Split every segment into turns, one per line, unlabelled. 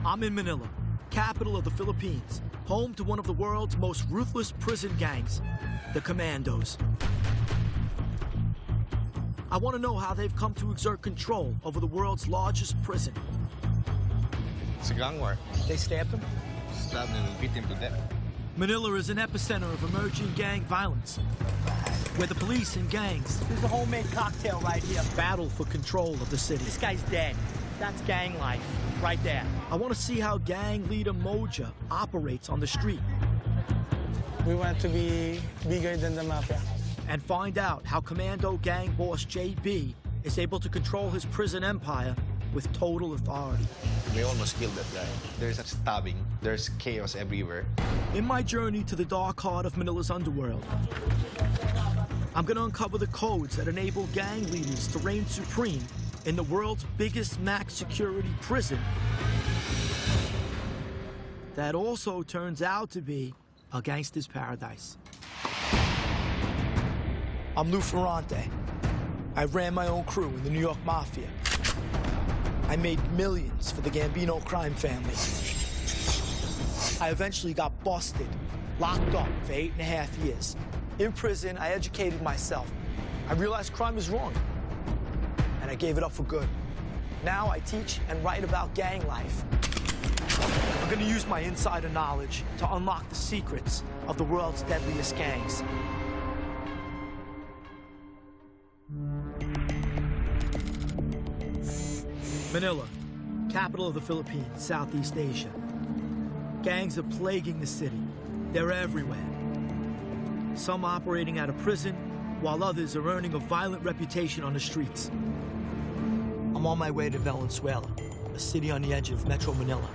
I'm in Manila, capital of the Philippines, home to one of the world's most ruthless prison gangs, the Commandos. I want to know how they've come to exert control over the world's largest prison.
It's a gang war.
They stabbed him?
Stabbed him and beat him to death.
Manila is an epicenter of emerging gang violence, where the police and gangs
There's a homemade cocktail right here.
battle for control of the city.
This guy's dead. That's gang life, right there.
I want to see how gang leader Moja operates on the street
We want to be bigger than the mafia.
and find out how Commando gang boss JB is able to control his prison empire with total authority.
We almost killed that guy. There's a stabbing. There's chaos everywhere.
In my journey to the dark heart of Manila's underworld, I'm going to uncover the codes that enable gang leaders to reign supreme in the world's biggest max security prison that also turns out to be a gangster's paradise. I'm Lou Ferrante. I ran my own crew in the New York Mafia. I made millions for the Gambino crime family. I eventually got busted, locked up for 8.5 years. In prison, I educated myself. I realized crime is wrong, and I gave it up for good. Now I teach and write about gang life. I'm gonna use my insider knowledge to unlock the secrets of the world's deadliest gangs. Manila, capital of the Philippines, Southeast Asia. Gangs are plaguing the city. They're everywhere. Some operating out of prison, while others are earning a violent reputation on the streets. I'm on my way to Valenzuela, a city on the edge of Metro Manila.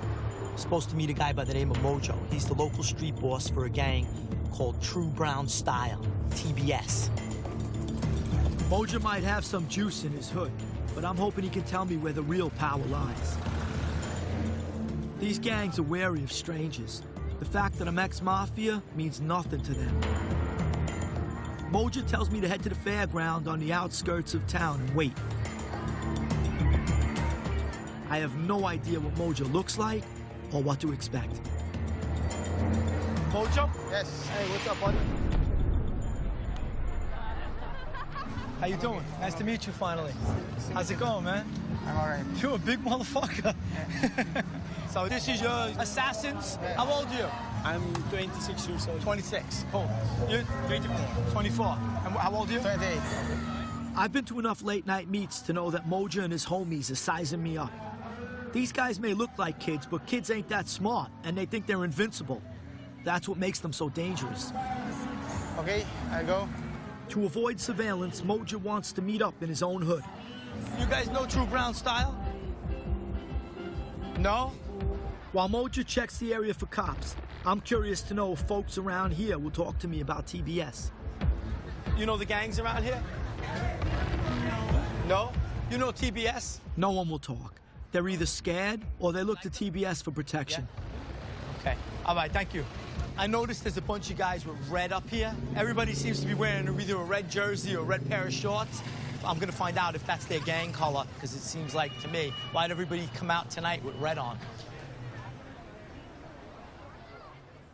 Supposed to meet a guy by the name of Mojo. He's the local street boss for a gang called True Brown Style, TBS. Mojo might have some juice in his hood, but I'm hoping he can tell me where the real power lies. These gangs are wary of strangers. The fact that I'm ex-mafia means nothing to them. Moja tells me to head to the fairground on the outskirts of town and wait. I have no idea what Moja looks like or what to expect. Mojo?
Yes.
Hey, what's up, buddy? How you doing? Nice to meet you finally. How's it going, man?
I'm all right.
You're a big motherfucker. So this is your assassins. How old are you?
I'm 26 years old.
26. Cool. You're 24. 24. And how old are you?
28.
I've been to enough late-night meets to know that Moja and his homies are sizing me up. These guys may look like kids, but kids ain't that smart, and they think they're invincible. That's what makes them so dangerous.
Okay, I go.
To avoid surveillance, Moja wants to meet up in his own hood. You guys know True Brown Style? No? While Moja checks the area for cops, I'm curious to know if folks around here will talk to me about TBS. You know the gangs around here? No? You know TBS? No one will talk. They're either scared or they look to TBS for protection. Okay. All right, thank you. I noticed there's a bunch of guys with red up here. Everybody seems to be wearing either a red jersey or a red pair of shorts. I'm gonna find out if that's their gang color, because it seems like, to me, why'd everybody come out tonight with red on?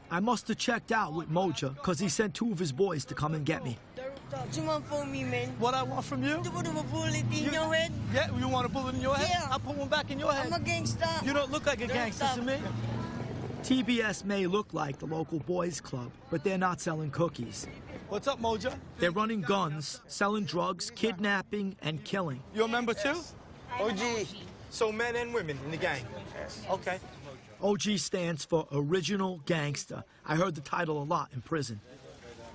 I must have checked out with Moja, because he sent 2 of his boys to come and get me.
Someone phone me, man.
What I want from you?
To put a bullet in your head.
Yeah, you want a bullet in your head?
Yeah.
I'll put one back in your head.
I'm a gangster.
You don't look like a gangster to me. TBS may look like the local boys club, but they're not selling cookies. What's up, Moja? They're running guns, selling drugs, kidnapping, and killing. You a member too?
OG.
So men and women in the gang? Okay. OG stands for Original Gangster. I heard the title a lot in prison.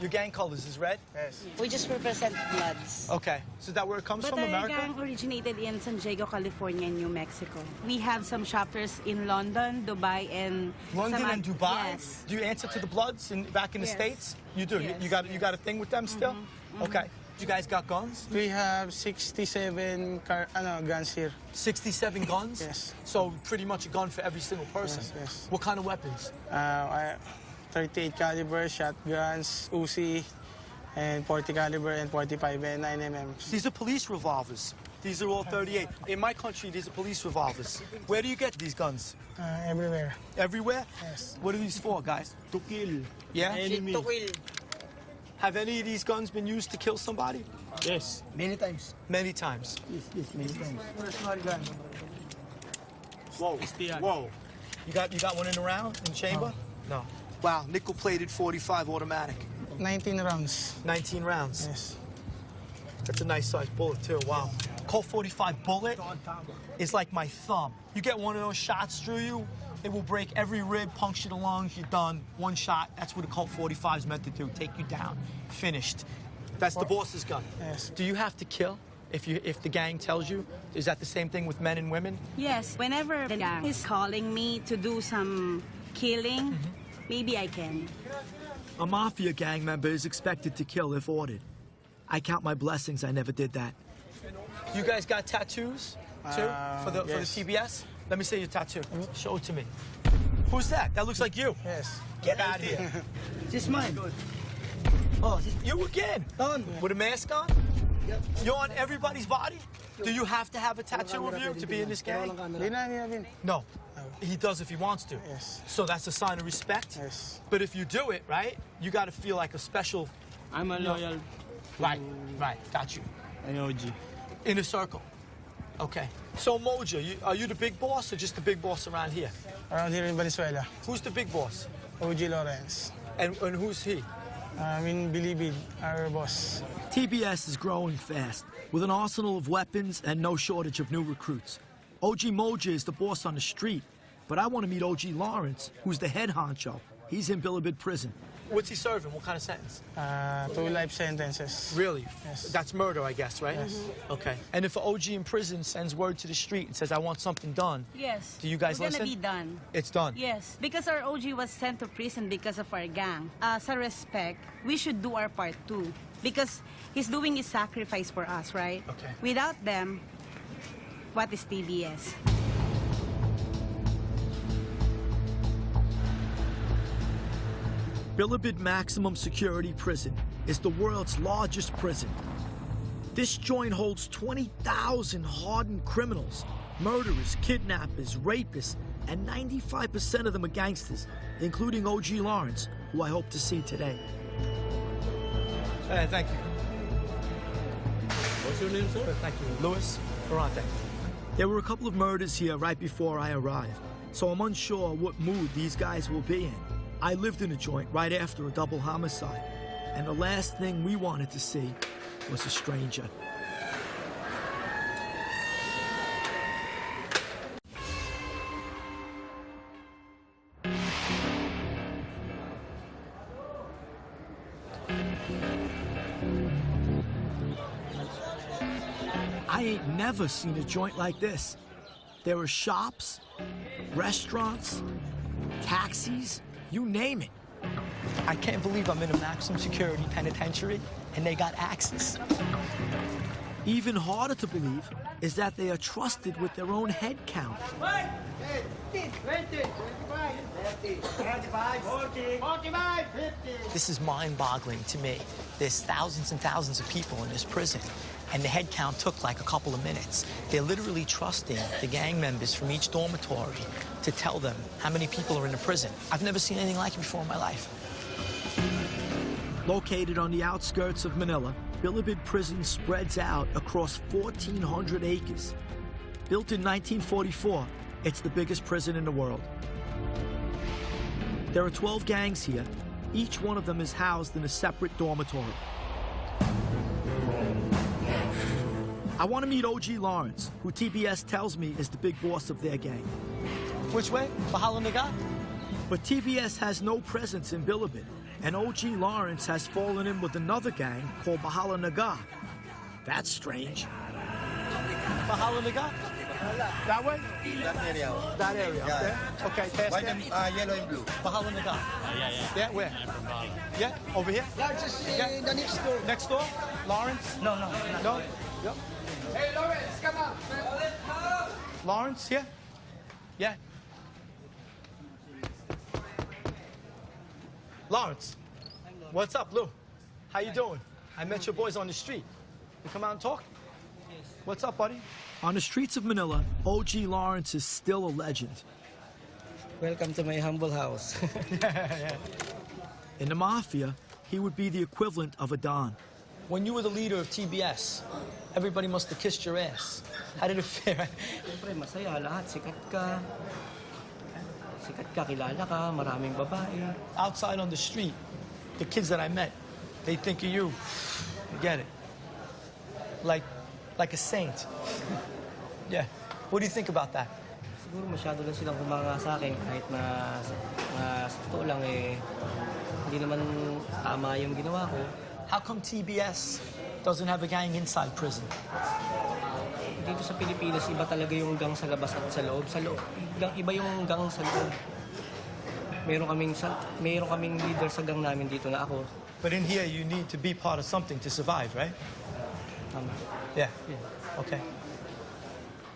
Your gang colors is red?
Yes.
We just represent Bloods.
Okay. So is that where it comes
But
from,
our
America?
gang originated in San Diego, California, and New Mexico. We have some shoppers in London, Dubai, and
London
some
and Dubai?
Yes.
Do you answer to the Bloods back in the
Yes.
States? You do.
Yes.
You got a thing with them still? Okay. You guys got guns?
We have 67 guns here.
67 guns?
Yes.
So pretty much a gun for every single person?
Yes, yes.
What kind of weapons?
38 caliber, shotguns, Uzi, and 40 caliber and 45 and 9 mm.
These are police revolvers. These are all 38. In my country, these are police revolvers. Where do you get these guns?
Everywhere.
Everywhere?
Yes.
What are these for, guys?
To kill.
Yeah?
Enemy.
To kill.
Have any of these guns been used to kill somebody?
Yes. Many times.
Many times.
Yes, many times.
Whoa. Whoa. You got one in the round, in the chamber? No. Wow, nickel-plated 45 automatic.
19 rounds.
19 rounds.
Yes.
That's a nice sized bullet too, wow. Colt 45 bullet is like my thumb. You get one of those shots through you, it will break every rib, puncture the lungs, you're done. One shot, that's what a Colt 45 is meant to do, take you down, finished. That's the boss's gun.
Yes.
Do you have to kill if the gang tells you? Is that the same thing with men and women?
Yes, whenever the gang is calling me to do some killing, maybe I can.
A mafia gang member is expected to kill if ordered. I count my blessings I never did that. You guys got tattoos too for the TBS? Let me see your tattoo. Show it to me. Who's that? That looks like you.
Yes.
Get out of here.
This mine.
Oh, you again? With a mask on?
Yep.
You're on everybody's body? Do you have to have a tattoo of you to be in this gang? No. He does if he wants to.
Yes.
So that's a sign of respect?
Yes.
But if you do it, right, you got to feel like a special...
I'm a loyal.
Right, got you.
An OG.
In a circle. Okay. So Moja, are you the big boss or just the big boss around here?
Around here in Venezuela.
Who's the big boss?
OG Lawrence.
And who's he?
Bilibid, our boss.
TBS is growing fast, with an arsenal of weapons and no shortage of new recruits. OG Moja is the boss on the street, but I want to meet OG Lawrence, who's the head honcho. He's in bilibid prison. What's he serving? What kind of sentence?
2 life sentences.
Really?
Yes.
That's murder, I guess, right?
Yes.
Okay. And if an OG in prison sends word to the street and says, I want something done,
Yes.
do you guys
We're
listen?
gonna be done.
It's done?
Yes, because our OG was sent to prison because of our gang. As a respect, we should do our part too. Because he's doing his sacrifice for us, right?
Okay.
Without them, what is TBS?
Bilibid Maximum Security Prison is the world's largest prison. This joint holds 20,000 hardened criminals, murderers, kidnappers, rapists, and 95% of them are gangsters, including OG Lawrence, who I hope to see today. Hey, thank you.
What's your name, sir?
Thank you. Louis Ferrante. There were a couple of murders here right before I arrived, so I'm unsure what mood these guys will be in. I lived in a joint right after a double homicide, and the last thing we wanted to see was a stranger. I ain't never seen a joint like this. There are shops, restaurants, taxis, you name it. I can't believe I'm in a maximum security penitentiary and they got axes. Even harder to believe is that they are trusted with their own head count.
20, 25, 45, 50.
This is mind-boggling to me. There's thousands and thousands of people in this prison, and the head count took like a couple of minutes. They're literally trusting the gang members from each dormitory to tell them how many people are in the prison. I've never seen anything like it before in my life. Located on the outskirts of Manila, Bilibid Prison spreads out across 1,400 acres. Built in 1944, it's the biggest prison in the world. There are 12 gangs here. Each one of them is housed in a separate dormitory. I want to meet OG Lawrence, who TBS tells me is the big boss of their gang. Which way? Bahala Naga? But TBS has no presence in Bilibid, and OG Lawrence has fallen in with another gang called Bahala Naga. That's strange. Bahala Naga? That way?
That area.
That area,
Yeah.
okay. Okay, past
White
there?
and yellow and blue.
Bahala Naga. Yeah, where? Yeah, over here? Yeah.
The next door.
Next door? Lawrence?
No.
No? Yep.
Hey, Lawrence, come on.
Lawrence, yeah? Yeah. Lawrence, what's up, Lou? How you doing? I met your boys on the street. You come out and talk?
Yes.
What's up, buddy? On the streets of Manila, OG Lawrence is still a legend.
Welcome to my humble house.
In the Mafia, he would be the equivalent of a Don.
When you were the leader of TBS, everybody must have kissed your ass. How did it fare?
Siyempre, masaya lahat. Sikat ka. Sikat ka, kilala ka, maraming babae.
Outside on the street, the kids that I met, they think of you. You get it? Like a saint. Yeah. What do you think about that?
Siguro masyado lang silang humanga sa akin kahit na sa totoo lang hindi naman tama yung ginawa ko.
How come TBS doesn't have a gang inside prison?
Dito sa Pilipinas, iba talaga yung gang sa labas at sa loob. Iba yung gang sa loob. Meron kaming leader sa gang namin dito na ako.
But in here, you need to be part of something to survive, right?
Tama.
Yeah. Okay.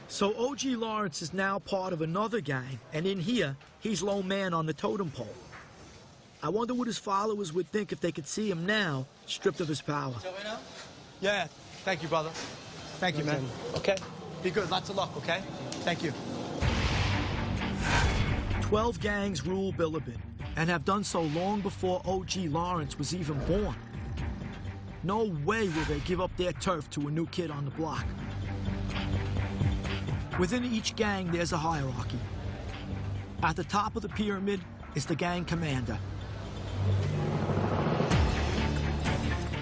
So OG Lawrence is now part of another gang, and in here, he's lone man on the totem pole. I wonder what his followers would think if they could see him now, stripped of his power.
Yeah. Thank you, brother. Thank you, man. Okay? Be good. Lots of luck, okay? Thank you.
12 gangs rule Bilibid, and have done so long before OG Lawrence was even born. No way will they give up their turf to a new kid on the block. Within each gang, there's a hierarchy. At the top of the pyramid is the gang commander.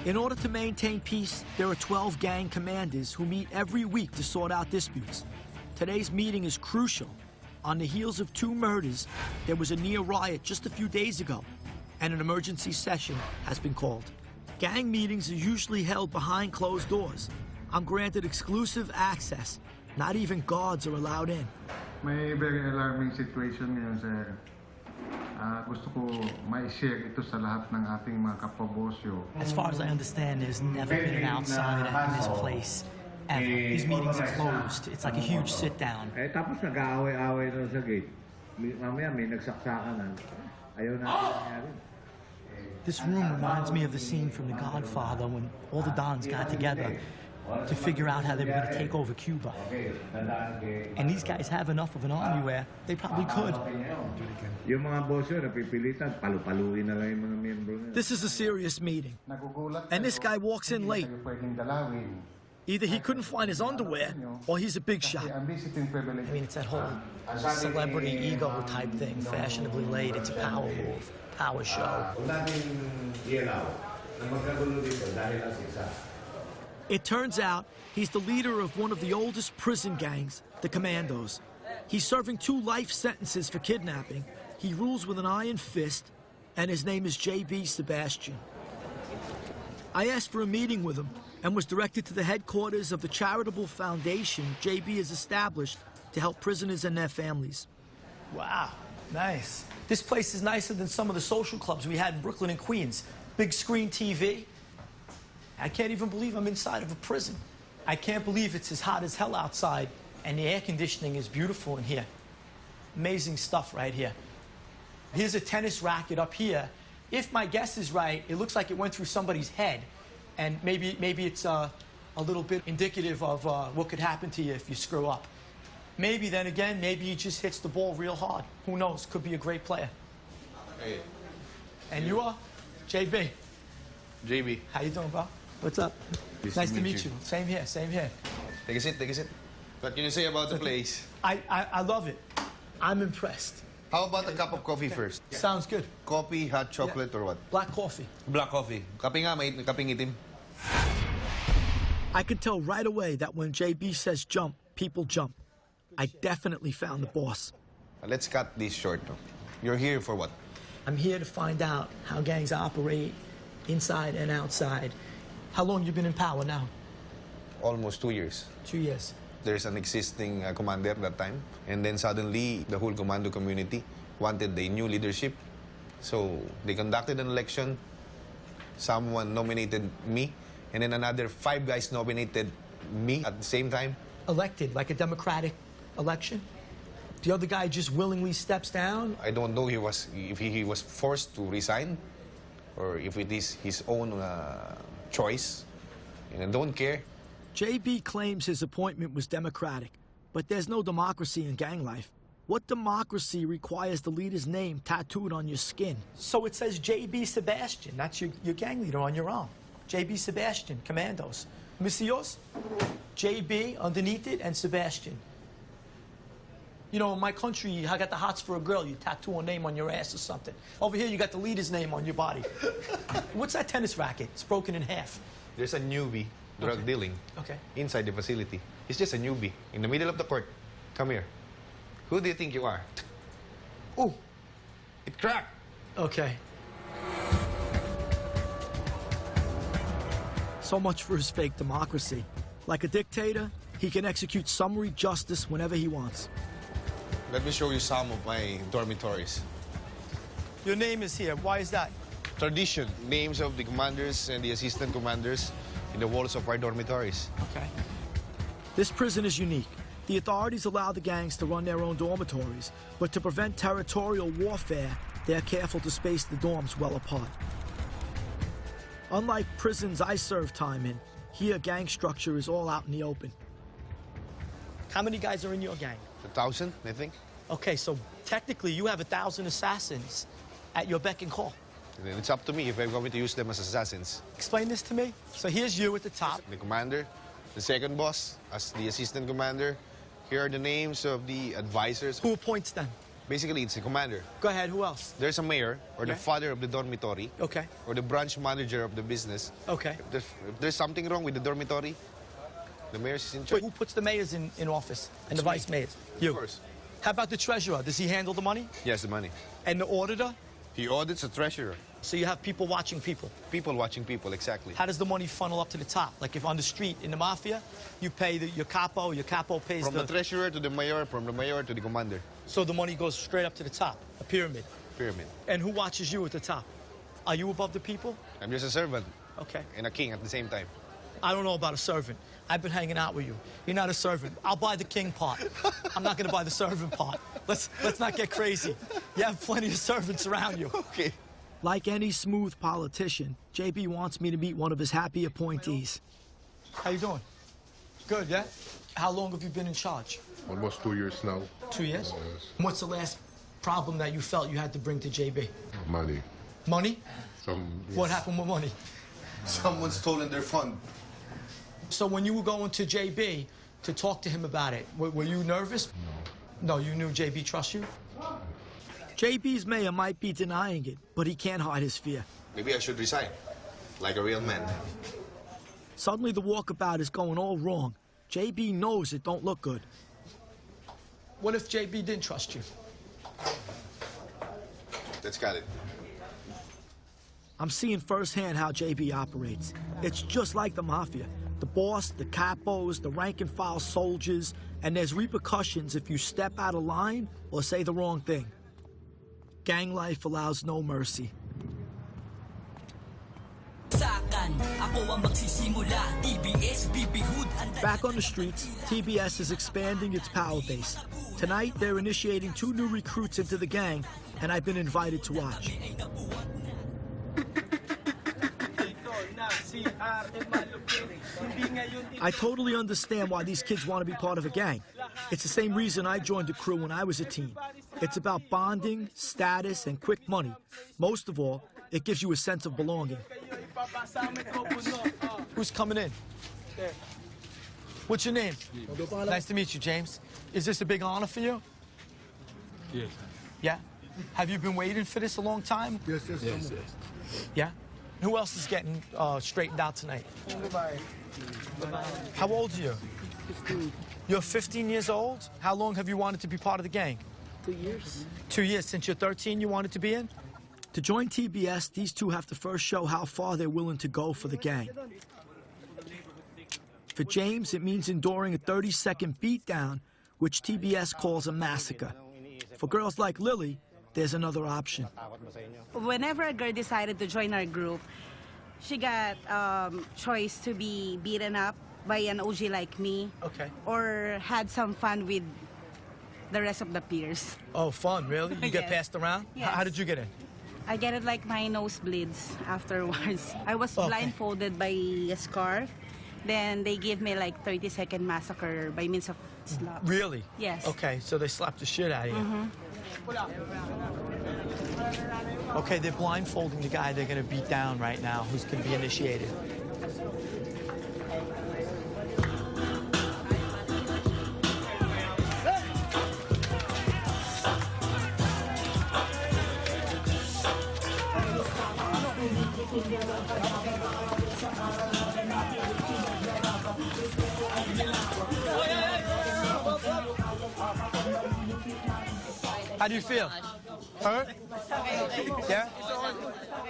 In order to maintain peace, there are 12 gang commanders who meet every week to sort out disputes. Today's meeting is crucial. On the heels of 2 murders, there was a near riot just a few days ago, and an emergency session has been called. Gang meetings are usually held behind closed doors. I'm granted exclusive access. Not even guards are allowed in.
May very alarming situation ngayon, sir. Gusto ko ma-share ito sa lahat ng ating mga kapabosyo.
As far as I understand, there's never been an outsider in this place. Ever. These meetings are closed. It's like a huge sit-down.
Tapos nag-aaway-aaway na sa gate. Mamaya may nagsaksakan. Ayaw natin nangyari.
This room reminds me of the scene from The Godfather when all the Dons got together to figure out how they were going to take over Cuba. And these guys have enough of an army where they probably could.
Yung mga bosyo napipilitan, palu-paluin na lang yung mga miyembro nila.
This is a serious meeting, and this guy walks in late. Either he couldn't find his underwear, or he's a big shot.
I mean, it's that whole celebrity ego type thing, fashionably late. It's a power move, power show.
It turns out he's the leader of one of the oldest prison gangs, the Commandos. He's serving 2 life sentences for kidnapping. He rules with an iron fist, and his name is J.B. Sebastian. I asked for a meeting with him and was directed to the headquarters of the charitable foundation J.B. has established to help prisoners and their families.
Wow, nice. This place is nicer than some of the social clubs we had in Brooklyn and Queens. Big screen TV. I can't even believe I'm inside of a prison. I can't believe it's as hot as hell outside, and the air conditioning is beautiful in here. Amazing stuff right here. Here's a tennis racket up here. If my guess is right, it looks like it went through somebody's head, and maybe it's a little bit indicative of what could happen to you if you screw up. Maybe then again, maybe he just hits the ball real hard. Who knows? Could be a great player.
Hey.
And you are? JB.
JB.
How you doing, bro? What's up? Nice to meet you. Same here, same here.
Take a seat, take a seat. What can you say about the place?
I love it. I'm impressed.
How about a cup of coffee first?
Sounds good.
Coffee, hot chocolate, or what?
Black coffee.
Black coffee. Kape nga, may kapeng itim.
I could tell right away that when JB says jump, people jump. I definitely found the boss.
Let's cut this short. No? You're here for what?
I'm here to find out how gangs operate inside and outside. How long you been in power now?
Almost 2 years.
2 years.
There's an existing commander at that time. And then suddenly, the whole commando community wanted a new leadership. So they conducted an election. Someone nominated me. And then another 5 guys nominated me at the same time.
Elected, like a democratic election? The other guy just willingly steps down?
I don't know if he was forced to resign or if it is his own choice. And I don't care.
JB claims his appointment was democratic, but there's no democracy in gang life. What democracy requires the leader's name tattooed on your skin?
So it says JB Sebastian. That's your gang leader on your arm. JB Sebastian, Commandos. Let me see yours. JB underneath it and Sebastian. You know, in my country, I got the hots for a girl. You tattoo a name on your ass or something. Over here, you got the leader's name on your body. What's that tennis racket? It's broken in half.
There's a newbie drug dealing inside the facility. He's just a newbie in the middle of the court. Come here. Who do you think you are? Ooh, it cracked.
Okay.
So much for his fake democracy. Like a dictator, he can execute summary justice whenever he wants.
Let me show you some of my dormitories.
Your name is here. Why is that?
Tradition, names of the commanders and the assistant commanders in the walls of our dormitories.
Okay.
This prison is unique. The authorities allow the gangs to run their own dormitories, but to prevent territorial warfare, they're careful to space the dorms well apart. Unlike prisons I served time in, here gang structure is all out in the open.
How many guys are in your gang?
1,000, I think.
Okay, so technically you have 1,000 assassins at your beck and call.
And then it's up to me if I'm going to use them as assassins.
Explain this to me. So here's you at the top.
The commander, the second boss, as the assistant commander. Here are the names of the advisors.
Who appoints them?
Basically, it's the commander.
Go ahead, who else?
There's a mayor, or the father of the dormitory,
Okay,
or the branch manager of the business.
okay.
If there's something wrong with the dormitory, the mayor is in
Wait,
charge.
who puts the mayors in office and the
me.
vice mayors? You.
Of course.
How about the treasurer? Does he handle the money?
Yes, the money.
And the auditor?
He audits the treasurer.
So you have people watching people.
People watching people, exactly.
How does the money funnel up to the top? Like if on the street in the mafia, you pay your capo pays
From the treasurer to the mayor, from the mayor to the commander.
So the money goes straight up to the top, a pyramid.
Pyramid.
And who watches you at the top? Are you above the people?
I'm just a servant
Okay.
and a king at the same time.
I don't know about a servant. I've been hanging out with you. You're not a servant. I'll buy the king part. I'm not going to buy the servant part. Let's not get crazy. You have plenty of servants around you.
Okay.
Like any smooth politician, JB wants me to meet one of his happy appointees.
How you doing? Good, yeah? How long have you been in charge?
Almost 2 years now.
2 years?
Yes.
What's the last problem that you felt you had to bring to JB?
Money.
Money?
Yes.
What happened with money?
Someone's stolen their fund.
So when you were going to JB to talk to him about it, were you nervous? No. No, you knew JB trusts you?
JB's mayor might be denying it, but he can't hide his fear.
Maybe I should resign, like a real man.
Suddenly the walkabout is going all wrong. JB knows it don't look good.
What if JB didn't trust you?
Let's got it.
I'm seeing firsthand how JB operates. It's just like the mafia. The boss, the capos, the rank-and-file soldiers, and there's repercussions if you step out of line or say the wrong thing. Gang life allows no mercy. Back on the streets, TBS is expanding its power base. Tonight, they're initiating 2 new recruits into the gang, and I've been invited to watch. I totally understand why these kids want to be part of a gang. It's the same reason I joined the crew when I was a teen. It's about bonding, status, and quick money. Most of all, it gives you a sense of belonging.
Who's coming in? What's your name? Nice to meet you, James. Is this a big honor for you?
Yes.
Yeah? Have you been waiting for this a long time?
Yes.
Yeah? Who else is getting straightened out tonight? How old are you?
15.
You're 15 years old? How long have you wanted to be part of the gang?
2 years.
2 years. Since you're 13, you wanted to be in?
To join TBS, these two have to first show how far they're willing to go for the gang. For James, it means enduring a 30-second beatdown, which TBS calls a massacre. For girls like Lily, there's another option.
Whenever a girl decided to join our group, she got choice to be beaten up by an OG like me.
Okay.
Or had some fun with the rest of the peers.
Oh, fun, really? You get
Yes.
passed around?
Yes.
How did you get in?
I get it like my nose bleeds afterwards. I was
Okay.
blindfolded by a scarf, Then they give me like 30-second massacre by means of slaps.
Really?
Yes.
Okay, so they slapped the shit out of you. Okay, they're blindfolding the guy they're going to beat down right now, who's going to be initiated. How do you feel? Hurt? Yeah?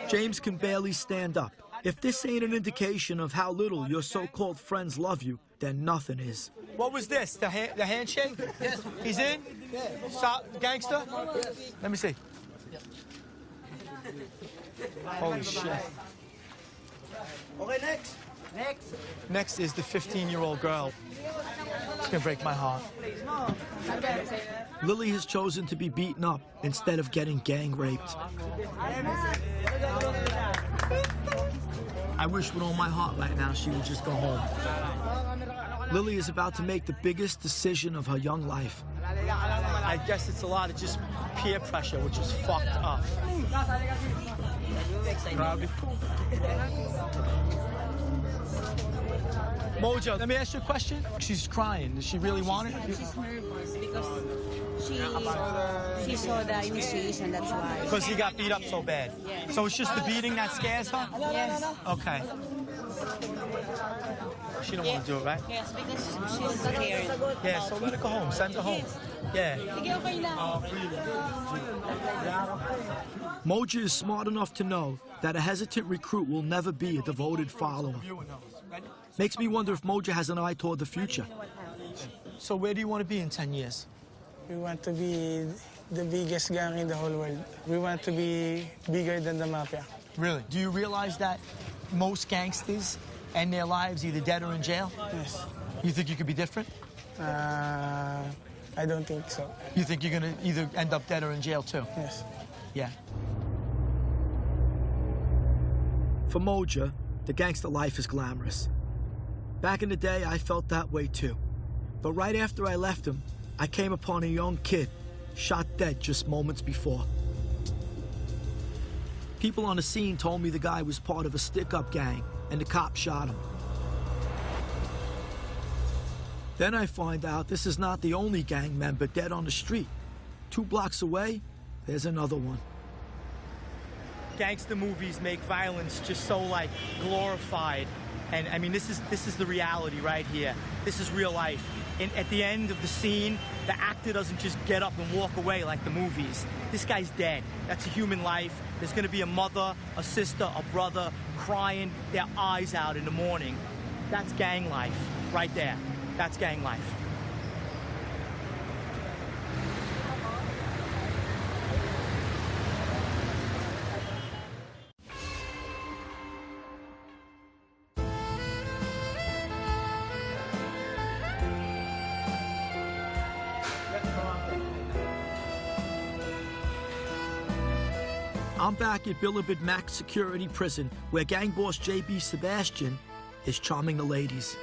James can barely stand up. If this ain't an indication of how little your so-called friends love you, then nothing is.
What was this? The handshake? Yes. He's in? Gangster? Let me see. Holy shit.
Okay, next.
Next is the 15-year-old girl. It's gonna break my heart.
Lily has chosen to be beaten up instead of getting gang raped. I wish with all my heart right now she would just go home. Lily is about to make the biggest decision of her young life.
I guess it's a lot of just peer pressure, which is fucked up. Mojo, let me ask you a question. She's crying. Does she really want it?
She's nervous because she saw the initiation, that's why.
Because he got beat up so bad.
Yes.
So it's just the beating that scares her?
Yes.
Okay. She don't want to do it, right?
Yes, because she's scared.
Yeah, so let her go home. Send her home. Yeah.
Moja is smart enough to know that a hesitant recruit will never be a devoted follower. Makes me wonder if Moja has an eye toward the future.
So where do you want to be in 10 years?
We want to be the biggest gang in the whole world. We want to be bigger than the mafia.
Really? Do you realize that most gangsters end their lives either dead or in jail?
Yes.
You think you could be different?
I don't think so.
You think you're going to either end up dead or in jail too?
Yes.
Yeah.
For Moja, the gangster life is glamorous. Back in the day, I felt that way too. But right after I left him, I came upon a young kid shot dead just moments before. People on the scene told me the guy was part of a stick-up gang and the cop shot him. Then I find out this is not the only gang member dead on the street. 2 blocks away, there's another one.
Gangster movies make violence just so like glorified, and I mean this is the reality right here. This is real life. And at the end of the scene, the actor doesn't just get up and walk away like the movies. This guy's dead. That's a human life. There's gonna be a mother, a sister, a brother crying their eyes out in the morning. That's gang life right there. That's gang life.
I'm back at Bilibid Max Security Prison, where gang boss JB Sebastian is charming the ladies.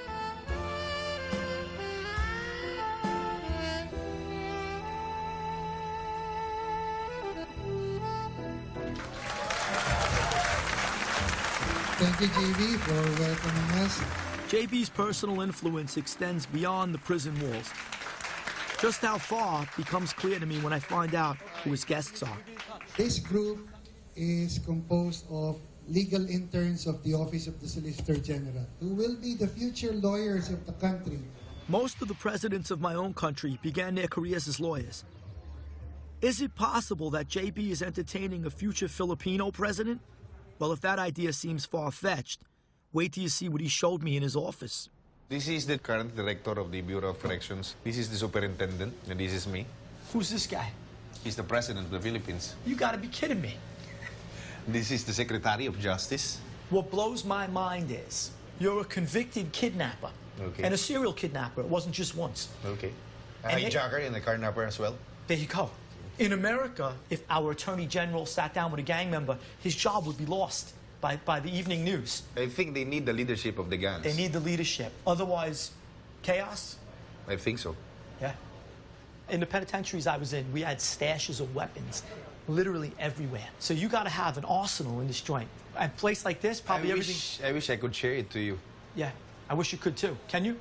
Thank you, JB, for welcoming us.
JB's personal influence extends beyond the prison walls. Just how far becomes clear to me when I find out who his guests are.
This group is composed of legal interns of the Office of the Solicitor General, who will be the future lawyers of the country.
Most of the presidents of my own country began their careers as lawyers. Is it possible that JB is entertaining a future Filipino president? Well, if that idea seems far-fetched, wait till you see what he showed me in his office.
This is the current director of the Bureau of Corrections. This is the superintendent, and this is me.
Who's this guy?
He's the president of the Philippines.
You gotta be kidding me.
This is the Secretary of Justice.
What blows my mind is you're a convicted kidnapper.
Okay.
And a serial kidnapper. It wasn't just once.
Okay. A
And
hijacker and a carnapper as well.
There you go. In America, if our attorney general sat down with a gang member, his job would be lost. by the evening news.
I think they need the leadership of the gangs.
They need the leadership. Otherwise, chaos.
I think so.
Yeah. In the penitentiaries I was in, we had stashes of weapons literally everywhere. So you got to have an arsenal in this joint. A place like this, probably everything.
I wish I could share it to you.
Yeah, I wish you could too. Can you?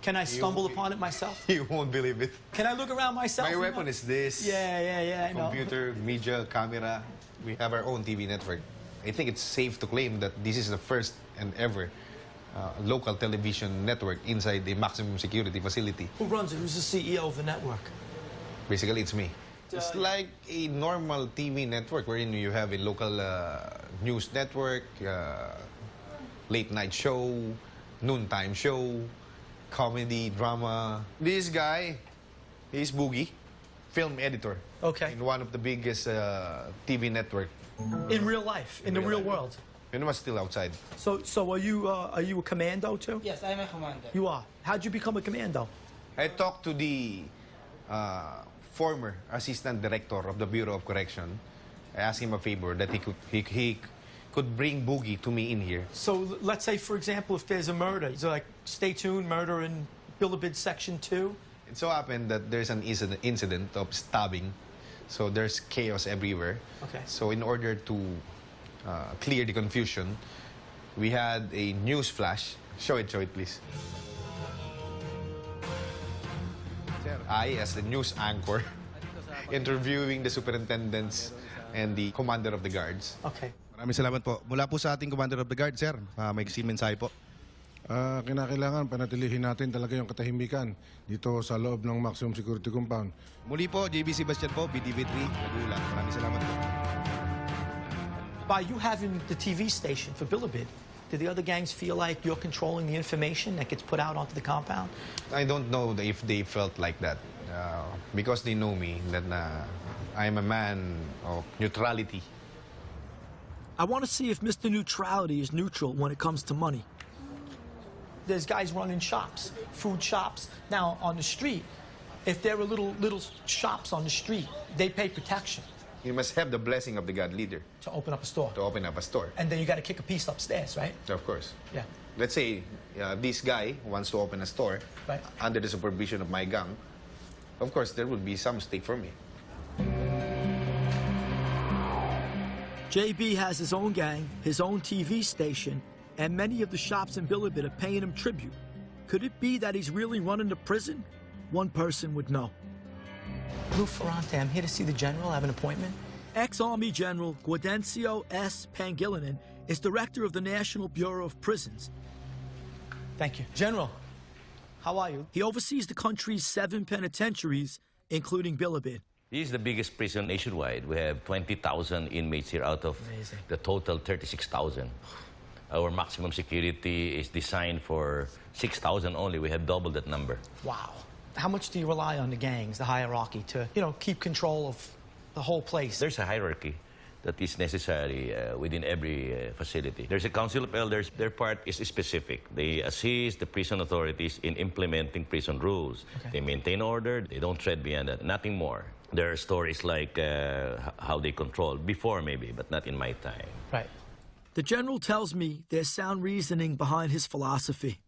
Can I stumble upon it myself?
You won't believe it.
Can I look around myself?
My weapon is this.
Yeah, I know.
Computer, media, camera. We have our own TV network. I think it's safe to claim that this is the first and ever local television network inside the maximum security facility.
Who runs it? Who's the CEO of the network?
Basically, it's me. It's like a normal TV network wherein you have a local news network, late night show, noontime show, comedy, drama. This guy, he's Boogie, film editor.
Okay.
In one of the biggest TV network.
In real life, in the real world.
And was still outside.
So are you a commando too?
Yes, I'm a commander.
You are. How'd you become a commando?
I talked to the former assistant director of the Bureau of Correction. I asked him a favor that he could bring Boogie to me in here.
So let's say, for example, if there's a murder, so like, stay tuned, murder in bilibid section 2.
It so happened that there's an incident of stabbing, so there's chaos everywhere.
Okay.
So in order to clear the confusion, we had a news flash. Show it, please. I, as the news anchor, interviewing the superintendents and the commander of the guards.
Okay.
Maraming salamat po. Mula po sa ating Commander of the Guard, sir. May mensahe po.
Kinakailangan panatilihin natin talaga yung katahimikan dito sa loob ng maximum security compound.
Muli po, JB Sebastian po, BTV3, Laguna. Maraming salamat po.
By you having the TV station for bilibid, do the other gangs feel like you're controlling the information that gets put out onto the compound?
I don't know if they felt like that. Because they know me, that I am a man of neutrality.
I want to see if Mr. Neutrality is neutral when it comes to money.
There's guys running shops, food shops. Now, on the street, if there are little shops on the street, they pay protection.
You must have the blessing of the God leader.
To open up a store.
To open up a store.
And then you got to kick a piece upstairs, right?
Of course.
Yeah.
Let's say this guy wants to open a store
Right.
under the supervision of my gang. Of course, there would be some stake for me.
JB has his own gang, his own TV station, and many of the shops in Bilibid are paying him tribute. Could it be that he's really running the prison? One person would know.
Lou Ferrante, I'm here to see the general. I have an appointment.
Ex-Army General Gaudencio S. Pangilinan is director of the National Bureau of Prisons.
Thank you. General, how are you?
He oversees the country's 7 penitentiaries, including Bilibid.
This is the biggest prison nationwide. We have 20,000 inmates here out of the total 36,000. Our maximum security is designed for 6,000 only. We have doubled that number.
Wow. How much do you rely on the gangs, the hierarchy, to, keep control of the whole place?
There's a hierarchy that is necessary within every facility. There's a council of elders. Their part is specific. They assist the prison authorities in implementing prison rules. Okay. They maintain order. They don't tread beyond that. Nothing more. There are stories like how they control before maybe, but not in my time.
Right.
The general tells me there's sound reasoning behind his philosophy.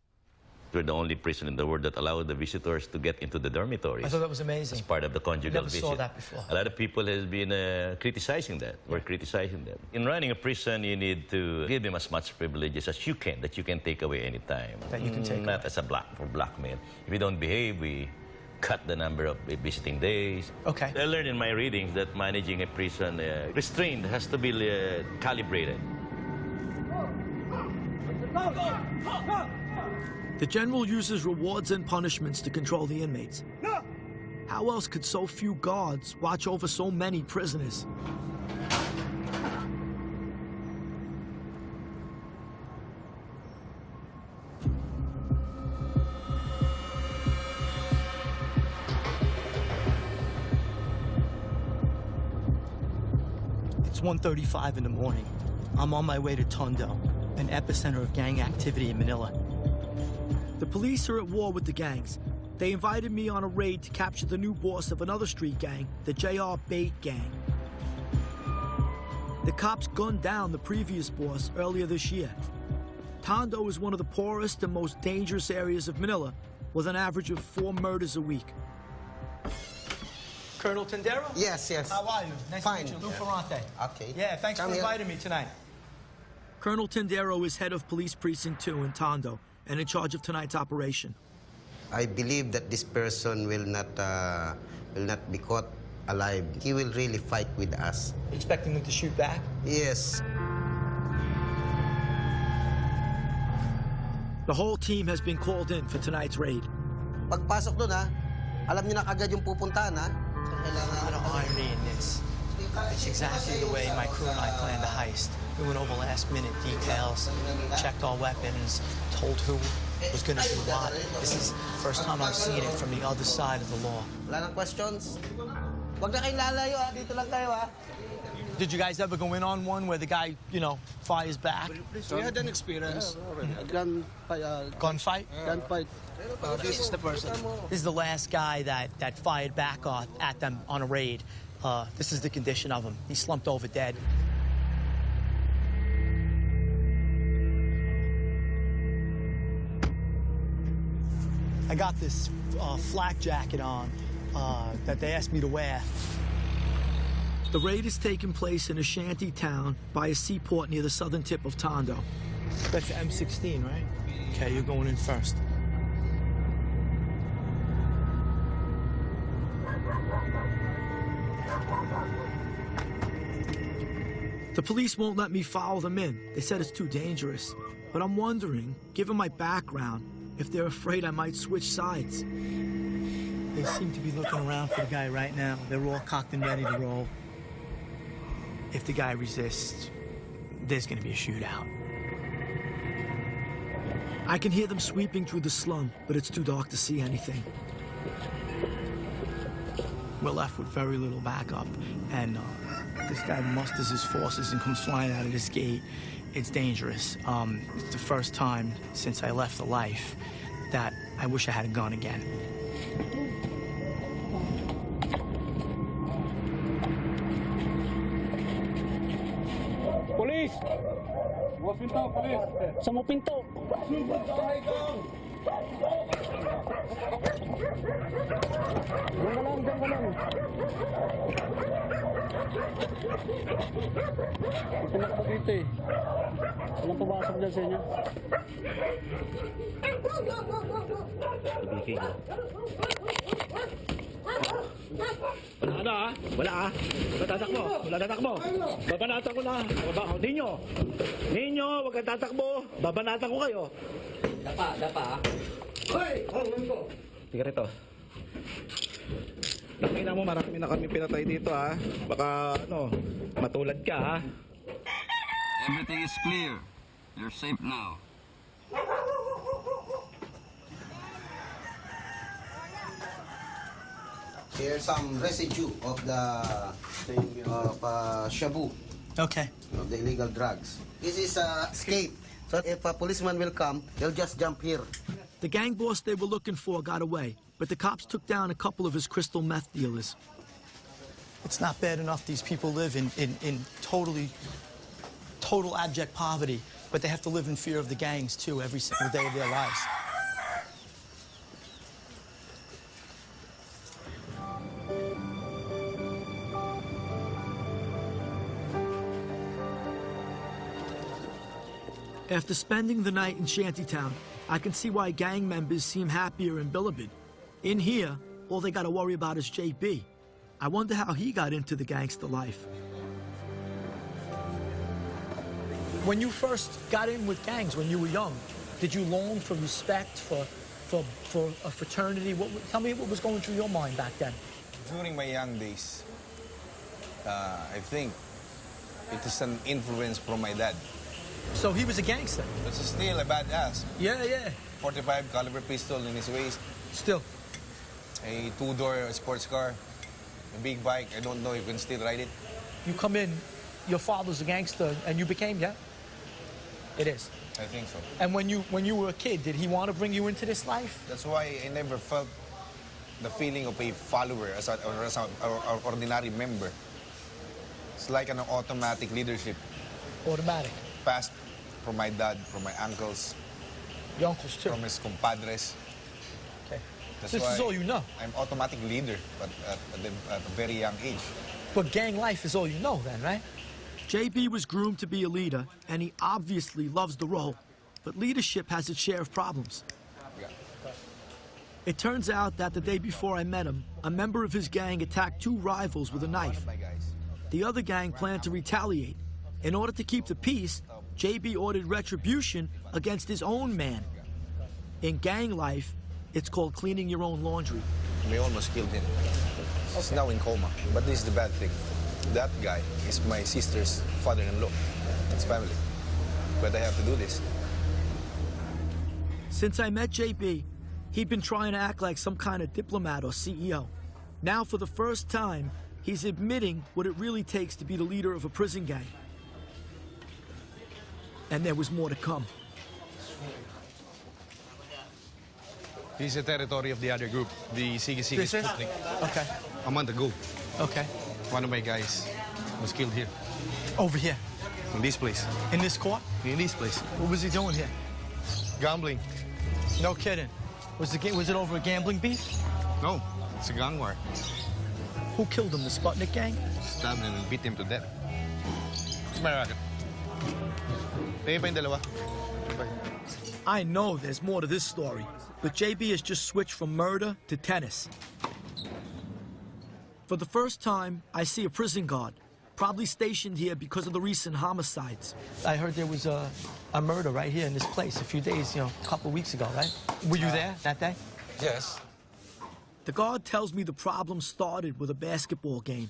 We're the only prison in the world that allows the visitors to get into the dormitories.
I thought that was amazing.
As part of the conjugal
Never
visit.
saw that before.
A lot of people have been criticizing that. We're criticizing that. In running a prison, you need to give them as much privileges as you can, that you can take away any time.
That you can take
Not
away.
as a for blackmail. If you don't behave, we cut the number of visiting days.
Okay.
I learned in my readings that managing a prison restraint has to be calibrated.
The general uses rewards and punishments to control the inmates. How else could so few guards watch over so many prisoners?
It's 1:35 in the morning. I'm on my way to Tondo, an epicenter of gang activity in Manila.
The police are at war with the gangs. They invited me on a raid to capture the new boss of another street gang, the J.R. Bait Gang. The cops gunned down the previous boss earlier this year. Tondo is one of the poorest and most dangerous areas of Manila, with an average of 4 murders a week.
Colonel Tendero?
Yes, yes.
How are you? Nice
Fine.
to meet you. Lou Ferrante.
Okay.
Yeah, thanks
Come
for
here.
inviting me tonight.
Colonel Tendero is head of Police Precinct 2 in Tondo and in charge of tonight's operation.
I believe that this person will not be caught alive. He will really fight with us.
Expecting them to shoot back?
Yes.
The whole team has been called in for tonight's raid.
Pagpasok doon, ha, alam niyo na kagad yung pupuntahan, ha? So, kailangan...
A lot of irony in this. It's exactly the way my crew and I planned the heist. We went over last-minute details, checked all weapons, told who was going to do what. This is the first time I've seen it from the other side of the law.
Wala nang questions? Wag na kayong lalayo, ha? Dito lang kayo, ha?
Did you guys ever go in on one where the guy, you know, fires back?
We had an experience. A
Gunfight?
gunfight. This is the person.
This is the last guy that fired back at them on a raid. This is the condition of him. He slumped over dead. I got this flak jacket on that they asked me to wear.
The raid is taking place in a shanty town by a seaport near the southern tip of Tondo.
That's M16, right? Okay, you're going in first.
The police won't let me follow them in. They said it's too dangerous. But I'm wondering, given my background, if they're afraid I might switch sides.
They seem to be looking around for the guy right now. They're all cocked and ready to roll. If the guy resists, there's gonna be a shootout.
I can hear them sweeping through the slum, but it's too dark to see anything.
We're left with very little backup, and this guy musters his forces and comes flying out of this gate. It's dangerous. It's the first time since I left the life that I wish I had a gun again.
Police! Bukas pinto, police! Sa mo pinto! Diyan ka lang. Ito na ka dito eh. Walang pumasok dyan sa inyo. Wala na ah. Wala ah. Wala tatakbo. Babanatan ko na. Ninyo, wag kang tatakbo. Babanatan ko kayo. Dapa ah. Hoy! Tiga rito. Nakina mo, marami na kami pinatay dito ha. Baka matulad ka ha.
Everything is clear. You're safe now.
Here's some residue of the shabu.
Okay.
Of the illegal drugs. This is escape. So if a policeman will come, they'll just jump here.
The gang boss they were looking for got away, but the cops took down a couple of his crystal meth dealers.
It's not bad enough these people live in total abject poverty, but they have to live in fear of the gangs too every single day of their lives.
After spending the night in Shantytown, I can see why gang members seem happier in Bilibid. In here, all they gotta worry about is JB. I wonder how he got into the gangster life.
When you first got in with gangs, when you were young, did you long for respect, for a fraternity? Tell me what was going through your mind back then.
During my young days, I think it is an influence from my dad.
So he was a gangster?
But still a badass.
Yeah.
45 caliber pistol in his waist.
Still.
A two-door sports car. A big bike. I don't know if you can still ride it.
You come in, your father's a gangster, and you became, yeah? It is.
I think so.
And when you were a kid, did he want to bring you into this life?
That's why I never felt the feeling of a follower or an ordinary member. It's like an automatic leadership.
Automatic.
Passed from my dad, from my uncles.
Your uncles too?
From his compadres.
Okay.
That's
So this is
why
all you know?
I'm automatic leader at a very young age.
But gang life is all you know then, right?
JB was groomed to be a leader, and he obviously loves the role. But leadership has its share of problems.
Yeah.
It turns out that the day before I met him, a member of his gang attacked two rivals with a knife. The other gang planned to retaliate. In order to keep the peace, JB ordered retribution against his own man. In gang life, it's called cleaning your own laundry.
We almost killed him. He's now in coma. But this is the bad thing. That guy is my sister's father-in-law. It's family. But I have to do this.
Since I met JB, he'd been trying to act like some kind of diplomat or CEO. Now, for the first time, he's admitting what it really takes to be the leader of a prison gang. And there was more to come.
This is the territory of the other group, the Sige Sige
This is?
Sputnik.
Okay.
A month ago,
Okay.
one of my guys was killed here,
Over here?
in this place.
In this court?
In this place.
What was he doing here?
Gambling.
No kidding. Was it over a gambling beef?
No, it's a gang war.
Who killed him, the Sputnik gang?
Stabbed him and beat him to death. It's my racket. Pay pa yung dalawa.
I know there's more to this story, but JB has just switched from murder to tennis. For the first time, I see a prison guard, probably stationed here because of the recent homicides.
I heard there was a murder right here in this place a few days, a couple of weeks ago, right? Were you there that day?
Yes.
The guard tells me the problem started with a basketball game.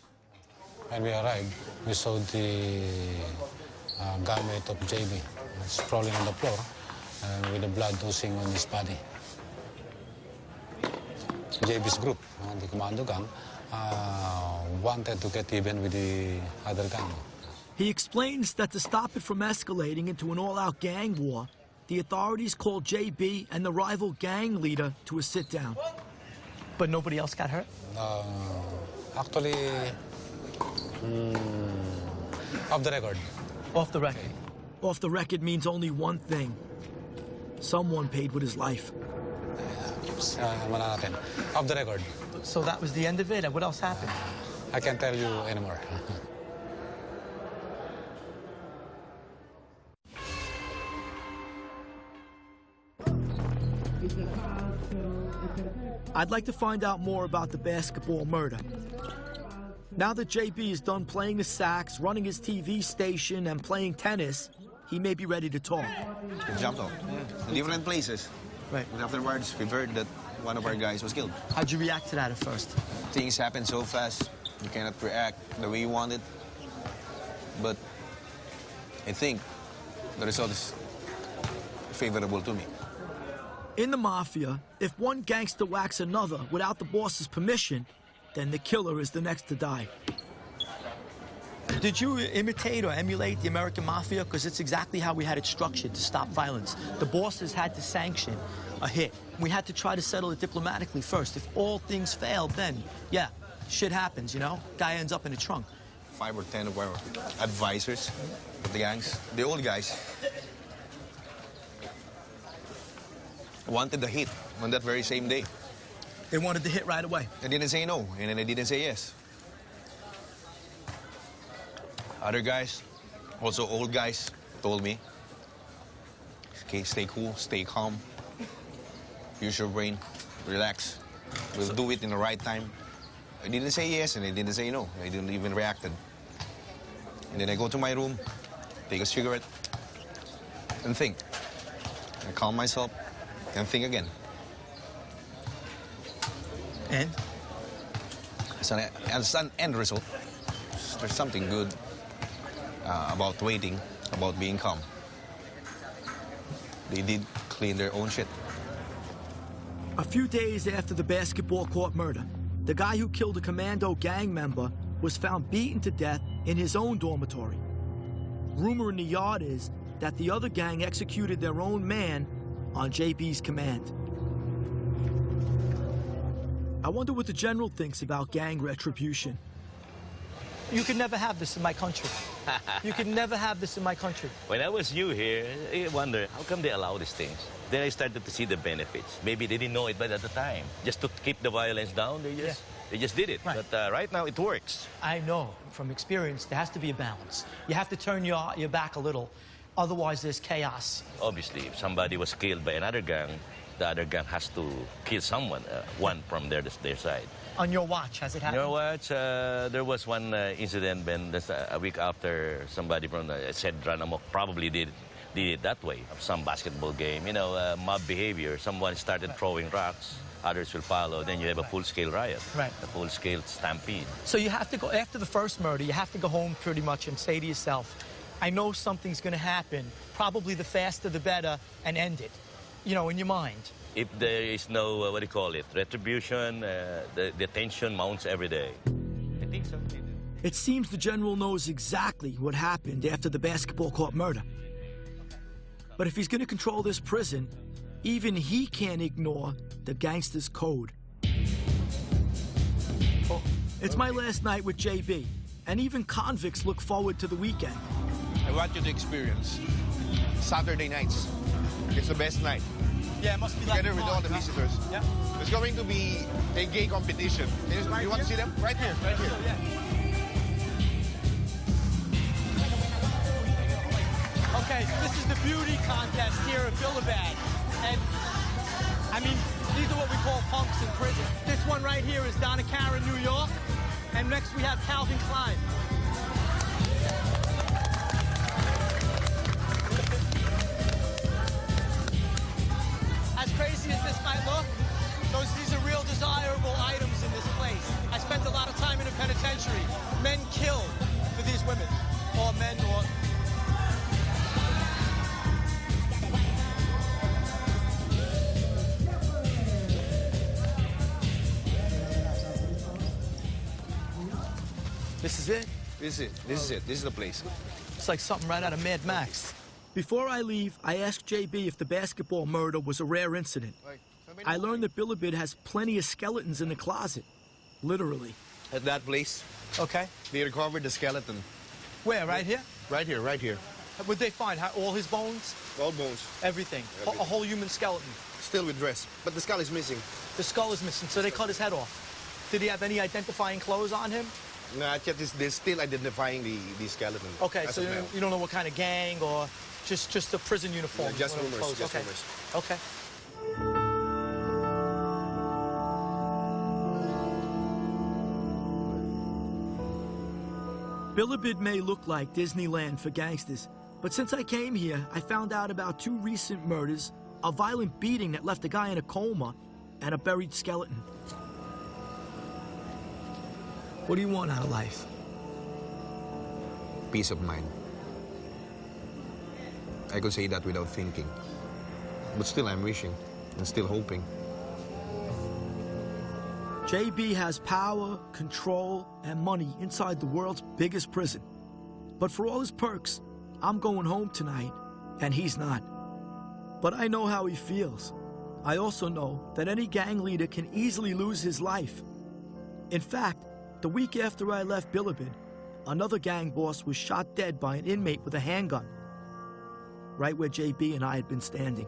When we arrived, we saw the garment of JB sprawling on the floor with the blood oozing on his body. JB's group, the Commando gang, wanted to get even with the other gang.
He explains that to stop it from escalating into an all-out gang war, the authorities called JB and the rival gang leader to a sit-down.
But nobody else got hurt?
Actually, off the record.
Off the record? Off the record means only one thing. Someone paid with his life.
Off the record.
So that was the end of it, and what else happened?
I can't tell you anymore.
I'd like to find out more about the basketball murder. Now that JB is done playing the sax, running his TV station, and playing tennis, he may be ready to talk.
We jumped off in different places.
Right.
And afterwards, we heard that one of our guys was killed.
How'd you react to that at first?
Things happen so fast, you cannot react the way you want it. But I think the result is favorable to me.
In the mafia, if one gangster whacks another without the boss's permission, then the killer is the next to die.
Did you imitate or emulate the American mafia? Because it's exactly how we had it structured to stop violence. The bosses had to sanction a hit. We had to try to settle it diplomatically first. If all things failed, then, yeah, shit happens, Guy ends up in a trunk.
5 or 10 of our advisors, the gangs, the old guys, wanted the hit on that very same day.
They wanted the hit right away.
I didn't say no, and then I didn't say yes. Other guys, also old guys, told me, okay, stay cool, stay calm, use your brain, relax. We'll do it in the right time. I didn't say yes, and I didn't say no. I didn't even react. And then I go to my room, take a cigarette, and think. I calm myself, and think again.
And?
As an end result, there's something good about waiting, about being calm. They did clean their own shit.
A few days after the basketball court murder, the guy who killed a Commando gang member was found beaten to death in his own dormitory. Rumor in the yard is that the other gang executed their own man on JB's command. I wonder what the general thinks about gang retribution. You can never have this in my country. You can never have this in my country.
When I was new here, I wonder, how come they allow these things? Then I started to see the benefits. Maybe they didn't know it, but at the time, just to keep the violence down, they just did it.
Right.
But right now, it works.
I know from experience there has to be a balance. You have to turn your back a little, otherwise there's chaos.
Obviously, if somebody was killed by another gang, the other gang has to kill someone, one from their side.
On your watch, has it happened?
On your watch, there was one incident when a week after somebody from said Ranamok probably did it that way. Some basketball game, you know, mob behavior. Someone started throwing rocks, others will follow. Then you have a full-scale riot,
right?
A full-scale stampede.
So you have to go, after the first murder, you have to go home pretty much and say to yourself, I know something's going to happen, probably the faster the better, and end it, you know, in your mind.
If there is no, what do you call it, retribution, the tension mounts every day. I think so.
It seems the general knows exactly what happened after the basketball court murder. But if he's going to control this prison, even he can't ignore the gangster's code. It's my last night with JB, and even convicts look forward to the weekend.
I want you to experience Saturday nights. It's the best night.
Yeah, it must be like
together with all the visitors.
Yeah.
There's going to be a gay competition. You want to see them? Right here, right here.
Okay, this is the beauty contest here at Bilibid. And, I mean, these are what we call punks in prison. This one right here is Donna Karan, New York. And next we have Calvin Klein. As crazy as this might look, these are real desirable items in this place. I spent a lot of time in a penitentiary. Men killed for these women, or men, or... This is it?
This is it. This is it. This is the place.
It's like something right out of Mad Max. Before I leave, I asked JB if the basketball murder was a rare incident. I learned that Bilibid has plenty of skeletons in the closet. Literally.
At that place,
okay,
they recovered the skeleton.
Where, right here?
Right here, right here.
Would they find all his bones?
All bones.
Everything. A whole human skeleton.
Still with dress, but the skull is missing.
The skull is missing, so they cut his head off. Did he have any identifying clothes on him?
Not yet. They're still identifying the skeleton.
Okay, so you don't know what kind of gang or just a prison uniform?
Yeah, just rumors. Just
okay.
rumors.
Okay. Bilibid may look like Disneyland for gangsters, but since I came here, I found out about 2 recent murders, a violent beating that left a guy in a coma, and a buried skeleton. What do you want out of life?
Peace of mind. I could say that without thinking. But still, I'm wishing and still hoping.
JB has power, control, and money inside the world's biggest prison. But for all his perks, I'm going home tonight, and he's not. But I know how he feels. I also know that any gang leader can easily lose his life. In fact, the week after I left Bilibid, another gang boss was shot dead by an inmate with a handgun, right where JB and I had been standing.